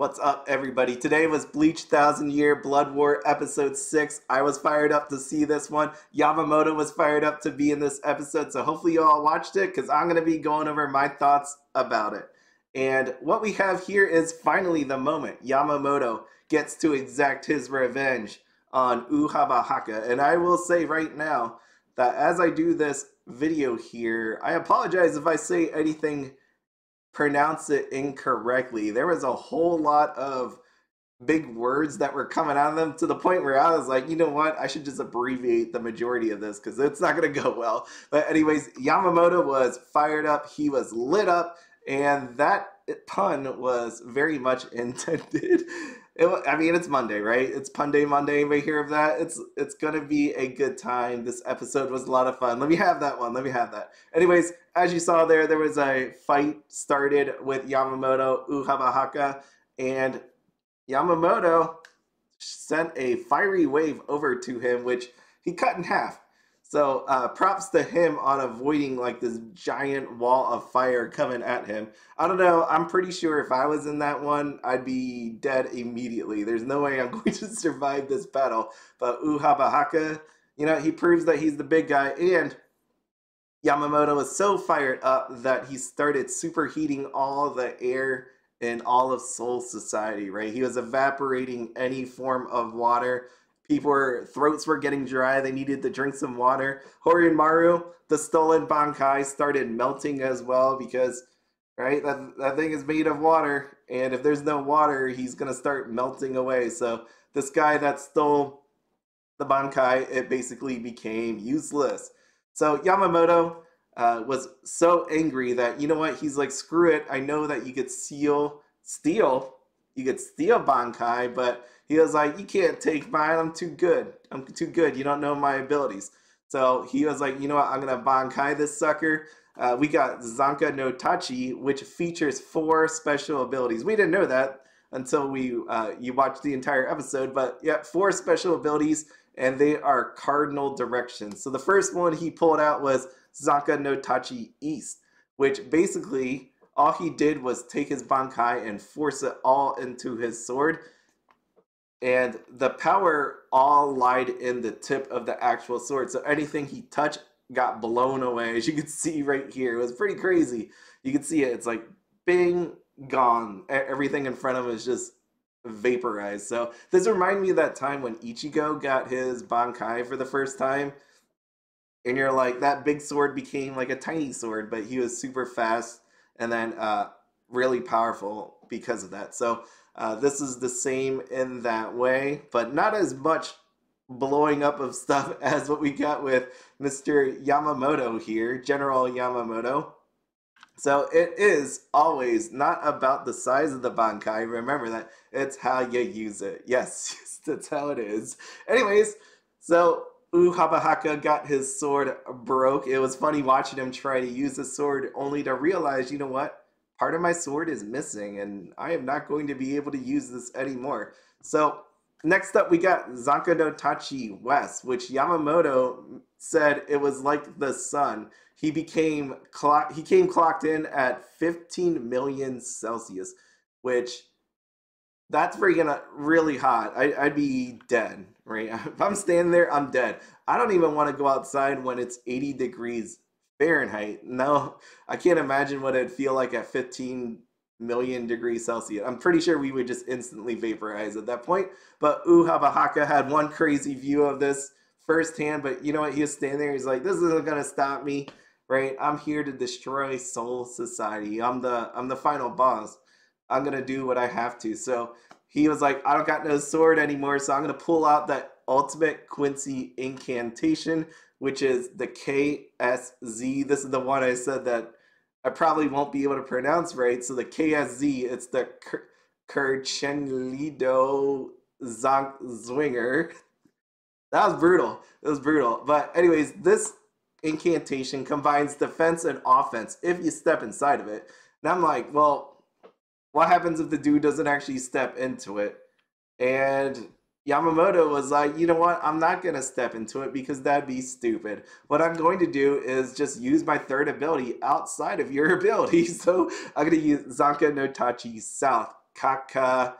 What's up, everybody? Today was Bleach Thousand Year Blood War Episode 6. I was fired up to see this one. Yamamoto was fired up to be in this episode, so hopefully you all watched it because I'm going to be going over my thoughts about it. And what we have here is finally the moment Yamamoto gets to exact his revenge on Uhabahaka. And I will say right now that as I do this video here, I apologize if I say anything pronounce it incorrectly. There was a whole lot of big words that were coming out of them to the point where I was like, you know what? I should just abbreviate the majority of this because it's not going to go well. But anyways, Yamamoto was fired up. He was lit up. And that pun was very much intended. I mean, it's Monday, right? It's Pun Day Monday. Anybody hear of that? It's going to be a good time. This episode was a lot of fun. Let me have that one. Let me have that. Anyways, as you saw there was a fight started with Yamamoto, Uhabahaka, and Yamamoto sent a fiery wave over to him, which he cut in half. So props to him on avoiding like this giant wall of fire coming at him. I don't know. I'm pretty sure if I was in that one, I'd be dead immediately. There's no way I'm going to survive this battle. But Uhabahaka, you know, he proves that he's the big guy. And Yamamoto was so fired up that he started superheating all the air in all of Soul Society, right? He was evaporating any form of water. Throats were getting dry. They needed to drink some water. Horimaru, the stolen Bankai, started melting as well because, right, that thing is made of water. And if there's no water, he's going to start melting away. So this guy that stole the Bankai, it basically became useless. So Yamamoto was so angry that, you know what, he's like, screw it. I know that you could steal Bankai, but he was like, you can't take mine. I'm too good. I'm too good. You don't know my abilities. So he was like, you know what? I'm going to Bankai this sucker. We got Zanka no Tachi, which features 4 special abilities. We didn't know that until you watched the entire episode. But yeah, 4 special abilities, and they are cardinal directions. So the first one he pulled out was Zanka no Tachi East, which basically all he did was take his Bankai and force it all into his sword. And the power all lied in the tip of the actual sword. So anything he touched got blown away. As you can see right here, it was pretty crazy. You can see it. It's like, bing, gone. Everything in front of him is just vaporized. So this reminded me of that time when Ichigo got his Bankai for the first time. And you're like, that big sword became like a tiny sword, but he was super fast and then really powerful because of that. So this is the same in that way, but not as much blowing up of stuff as what we got with Mr. Yamamoto here, General Yamamoto. So it is always not about the size of the Bankai. Remember that. It's how you use it. Yes, that's how it is. Anyways, so Uhabahaka got his sword broke. It was funny watching him try to use the sword only to realize, you know what? Part of my sword is missing and I am not going to be able to use this anymore. So next up we got Zanka no Tachi West, which Yamamoto said it was like the sun. He came clocked in at 15 million Celsius, which that's freaking really hot. I'd be dead, right? If I'm standing there, I'm dead. I don't even want to go outside when it's 80 degrees Fahrenheit. No, I can't imagine what it'd feel like at 15 million degrees Celsius. I'm pretty sure we would just instantly vaporize at that point. But Uhabahaka had one crazy view of this firsthand, but you know what? He was standing there. He's like, this isn't going to stop me, right? I'm here to destroy Soul Society. I'm the final boss. I'm going to do what I have to. So he was like, I don't got no sword anymore, so I'm going to pull out that ultimate Quincy incantation, which is the KSZ. This is the one I said that I probably won't be able to pronounce right. So the KSZ, it's the Kerchenlido Zonk Zwinger. That was brutal. It was brutal. But anyways, this incantation combines defense and offense if you step inside of it. And I'm like, well, what happens if the dude doesn't actually step into it? And Yamamoto was like, you know what? I'm not going to step into it because that'd be stupid. What I'm going to do is just use my third ability outside of your ability. So I'm going to use Zanka no Tachi South. Kaka.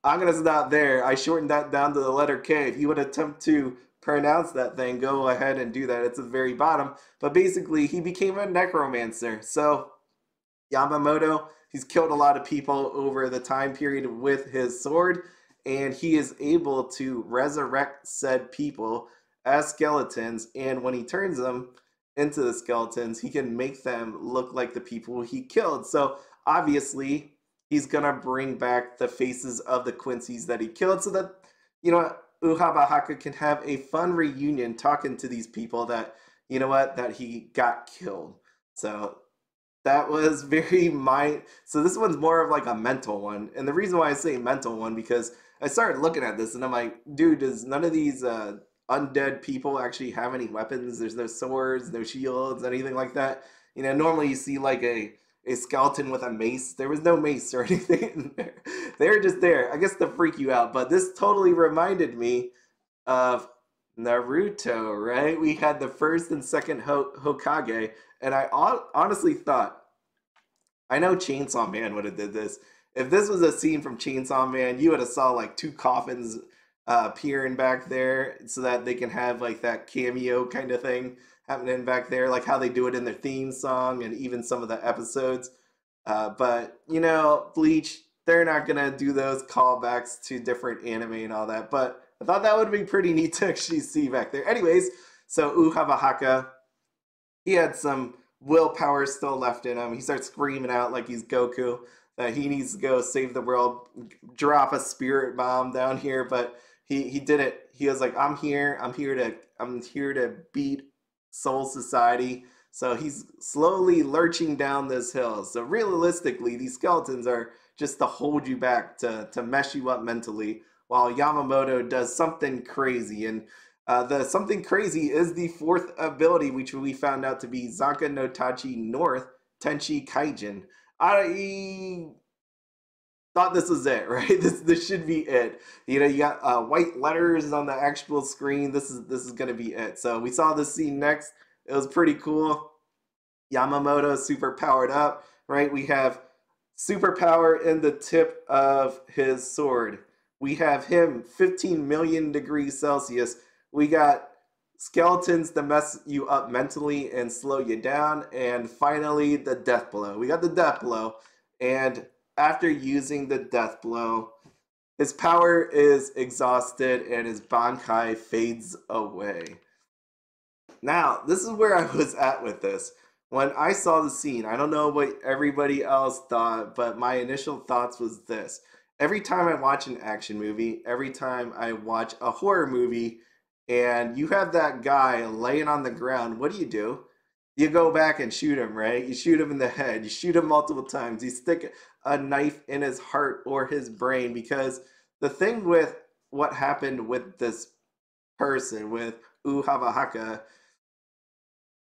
I'm gonna stop there. I shortened that down to the letter K. If you would attempt to pronounce that thing, go ahead and do that. It's at the very bottom. But basically, he became a necromancer. So Yamamoto, he's killed a lot of people over the time period with his sword, and he is able to resurrect said people as skeletons. And when he turns them into the skeletons, he can make them look like the people he killed. So obviously, he's gonna bring back the faces of the Quincy's that he killed, so that Uhabahaka can have a fun reunion talking to these people that that he got killed. So that was very so this one's more of like a mental one. And the reason why I say mental one, because I started looking at this and I'm like, dude, does none of these undead people actually have any weapons? There's no swords, no shields, anything like that. Normally you see like a skeleton with a mace. There was no mace or anything in there. They were just there, I guess, to freak you out. But this totally reminded me of Naruto, right? We had the first and second Hokage, and I honestly thought, I know Chainsaw Man would have did this. If this was a scene from Chainsaw Man, you would have saw like two coffins appearing back there, so that they can have like that cameo kind of thing happening back there, like how they do it in their theme song and even some of the episodes. But Bleach, they're not gonna do those callbacks to different anime and all that. But I thought that would be pretty neat to actually see back there. Anyways, so Uhabahaka, he had some willpower still left in him. He starts screaming out like he's Goku that he needs to go save the world, drop a spirit bomb down here. But he did it. He was like, I'm here to beat Soul Society. So he's slowly lurching down this hill. So realistically, these skeletons are just to hold you back, to mess you up mentally, while Yamamoto does something crazy. And the something crazy is the fourth ability, which we found out to be Zanka no Tachi North Tenchi Kaijin. I thought this was it, right? This should be it. You got white letters on the actual screen. This is gonna be it. So we saw this scene next. It was pretty cool. Yamamoto super powered up, right? We have superpower in the tip of his sword. We have him 15 million degrees Celsius. We got skeletons to mess you up mentally and slow you down. And finally, the death blow. We got the death blow. And after using the death blow, his power is exhausted and his Bankai fades away. Now, this is where I was at with this. When I saw the scene, I don't know what everybody else thought, but my initial thoughts was this. Every time I watch an action movie, every time I watch a horror movie, and you have that guy laying on the ground, what do? You go back and shoot him, right? You shoot him in the head. You shoot him multiple times. You stick a knife in his heart or his brain, because the thing with what happened with this person, with Uhabahaka,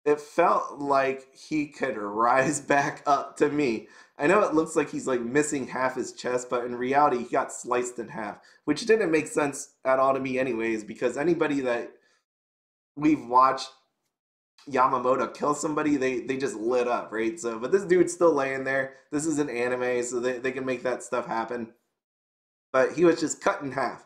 it felt like he could rise back up to me. I know it looks like he's like missing half his chest, but in reality, he got sliced in half, which didn't make sense at all to me anyways, because anybody that we've watched Yamamoto kill somebody, they just lit up, right? So, but this dude's still laying there. This is an anime, so they can make that stuff happen. But he was just cut in half.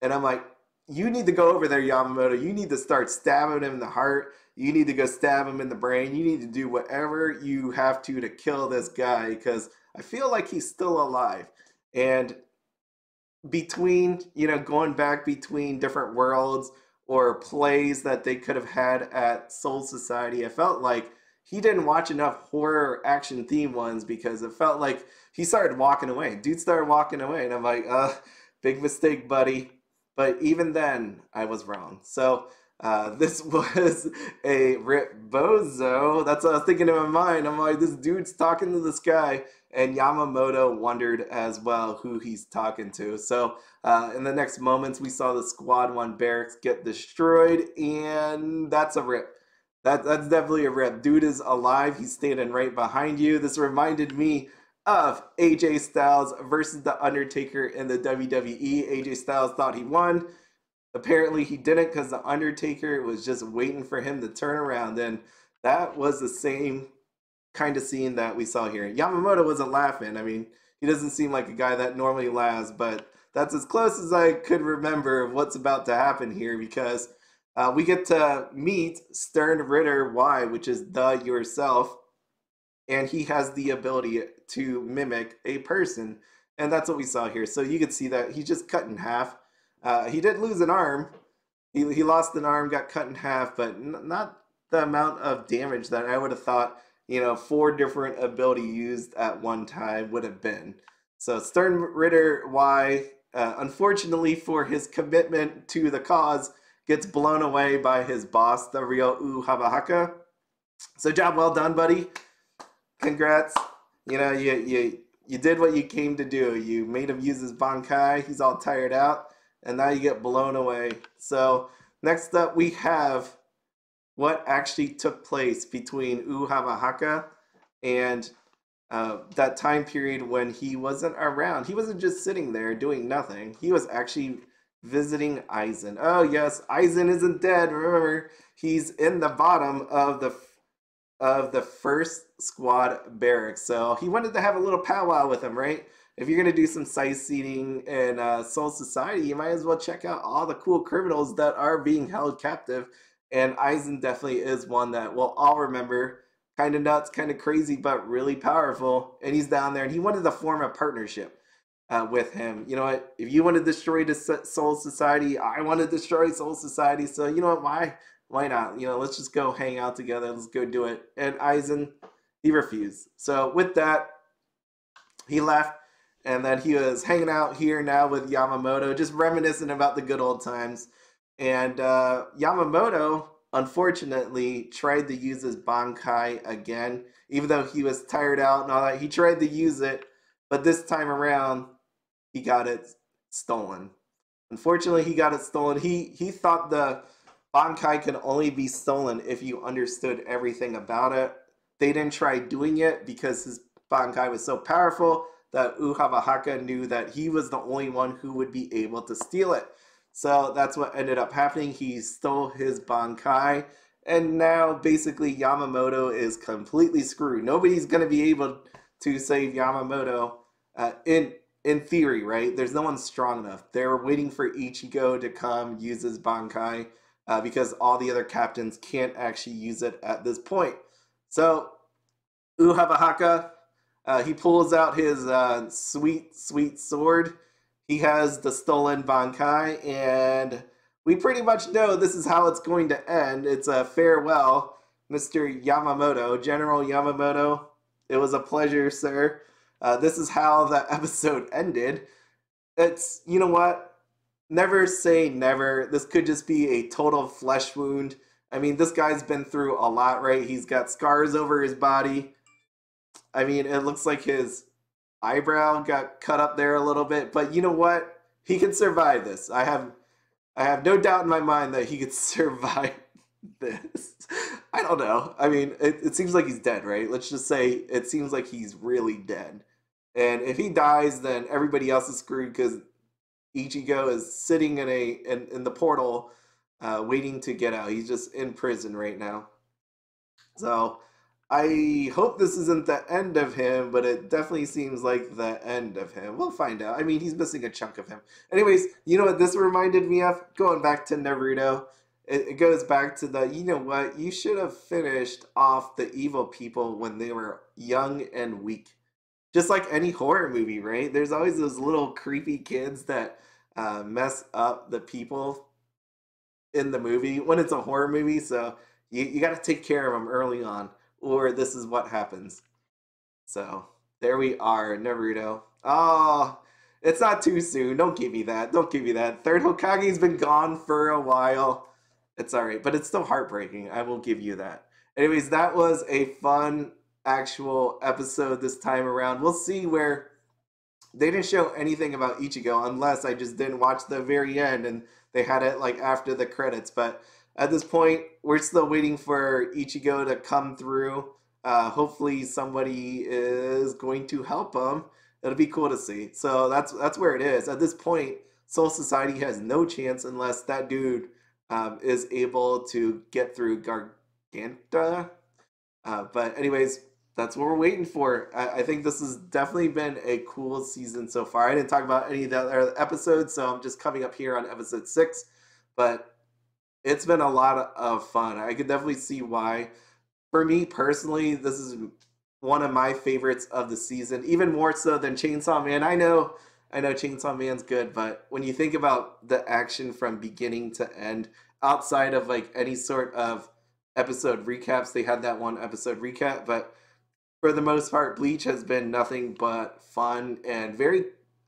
And I'm like, you need to go over there, Yamamoto. You need to start stabbing him in the heart. You need to go stab him in the brain. You need to do whatever you have to kill this guy, because I feel like he's still alive. And between, going back between different worlds or plays that they could have had at Soul Society, I felt like he didn't watch enough horror action theme ones, because it felt like he started walking away. Dude started walking away, and I'm like, big mistake, buddy. But even then, I was wrong. So this was a Rip Bozo. That's what I was thinking in my mind. I'm like, this dude's talking to this guy, and Yamamoto wondered as well who he's talking to. So in the next moments, we saw the Squad 1 barracks get destroyed, and that's a rip. That's definitely a rip. Dude is alive. He's standing right behind you. This reminded me of AJ Styles versus The Undertaker in the WWE. AJ Styles thought he won. Apparently he didn't, because The Undertaker was just waiting for him to turn around. And that was the same kind of scene that we saw here. Yamamoto wasn't laughing. I mean, he doesn't seem like a guy that normally laughs, but that's as close as I could remember of what's about to happen here because we get to meet Stern Ritter Y, which is the yourself, and he has the ability to mimic a person, and that's what we saw here. So you could see that he just cut in half. He did lose an arm. He lost an arm, got cut in half, but not the amount of damage that I would have thought, 4 different ability used at one time would have been. So Stern Ritter Y, unfortunately for his commitment to the cause, gets blown away by his boss, the real Uhavahaka. So job well done, buddy. Congrats. You did what you came to do. You made him use his Bankai. He's all tired out, and now you get blown away. So next up we have what actually took place between Uhavahaka and that time period when he wasn't around. He wasn't just sitting there doing nothing. He was actually visiting Aizen. Oh yes, Aizen isn't dead. Remember, he's in the bottom of the first squad barracks. So he wanted to have a little powwow with him, right? If you're gonna do some sightseeing in Soul Society, you might as well check out all the cool criminals that are being held captive. And Aizen definitely is one that we'll all remember. Kind of nuts, kind of crazy, but really powerful. And he's down there, and he wanted to form a partnership with him. You know what? If you want to destroy the Soul Society, I want to destroy Soul Society. So you know what? Why not? Let's just go hang out together. Let's go do it. And Aizen, he refused. So with that, he left, and then he was hanging out here now with Yamamoto, just reminiscing about the good old times. And Yamamoto, unfortunately, tried to use his Bankai again, even though he was tired out and all that. He tried to use it, but this time around, he got it stolen. Unfortunately, he got it stolen. He thought the Bankai can only be stolen if you understood everything about it. They didn't try doing it because his Bankai was so powerful that Uhavahaka knew that he was the only one who would be able to steal it. So that's what ended up happening. He stole his Bankai, and now basically Yamamoto is completely screwed. Nobody's going to be able to save Yamamoto in theory, right? There's no one strong enough. They're waiting for Ichigo to come use his Bankai because all the other captains can't actually use it at this point. So Uhavahaka, he pulls out his sweet sword. He has the stolen Bankai, and we pretty much know this is how it's going to end. It's a farewell, Mr. Yamamoto, General Yamamoto. It was a pleasure, sir. This is how the episode ended. It's, you know what? Never say never. This could just be a total flesh wound. I mean, this guy's been through a lot, right? He's got scars over his body. I mean, it looks like his eyebrow got cut up there a little bit, but you know what? He can survive this. I have no doubt in my mind that he could survive this. I don't know. I mean, it seems like he's dead, right? Let's just say it seems like he's really dead. And if he dies, then everybody else is screwed because Ichigo is sitting in the portal waiting to get out. He's just in prison right now. So I hope this isn't the end of him, but it definitely seems like the end of him. We'll find out. I mean, he's missing a chunk of him. Anyways, you know what this reminded me of? Going back to Naruto. It goes back to the, you know what? You should have finished off the evil people when they were young and weak. Just like any horror movie, right? There's always those little creepy kids that mess up the people in the movie when it's a horror movie. So you got to take care of them early on, or this is what happens. So there we are, Naruto. Oh, it's not too soon. Don't give me that. Don't give me that. Third Hokage's been gone for a while. It's all right, but it's still heartbreaking. I will give you that. Anyways, that was a fun actual episode this time around. We'll see where they didn't show anything about Ichigo unless I just didn't watch the very end and they had it like after the credits. But at this point, we're still waiting for Ichigo to come through. Hopefully somebody is going to help him. It'll be cool to see. So that's where it is. At this point, Soul Society has no chance unless that dude is able to get through Garganta. But anyways, That's what we're waiting for. I think this has definitely been a cool season so far. I didn't talk about any of the other episodes, so I'm just coming up here on episode 6. But it's been a lot of fun. I could definitely see why. For me personally, this is one of my favorites of the season, even more so than Chainsaw Man. I know Chainsaw Man's good, but when you think about the action from beginning to end, outside of like any sort of episode recaps, they had that one episode recap, but for the most part, Bleach has been nothing but fun and very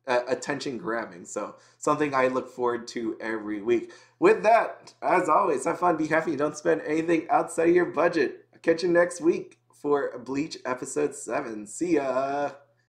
attention grabbing. So something I look forward to every week. With that, as always, have fun, be happy, don't spend anything outside of your budget. I'll catch you next week for Bleach episode 7. See ya.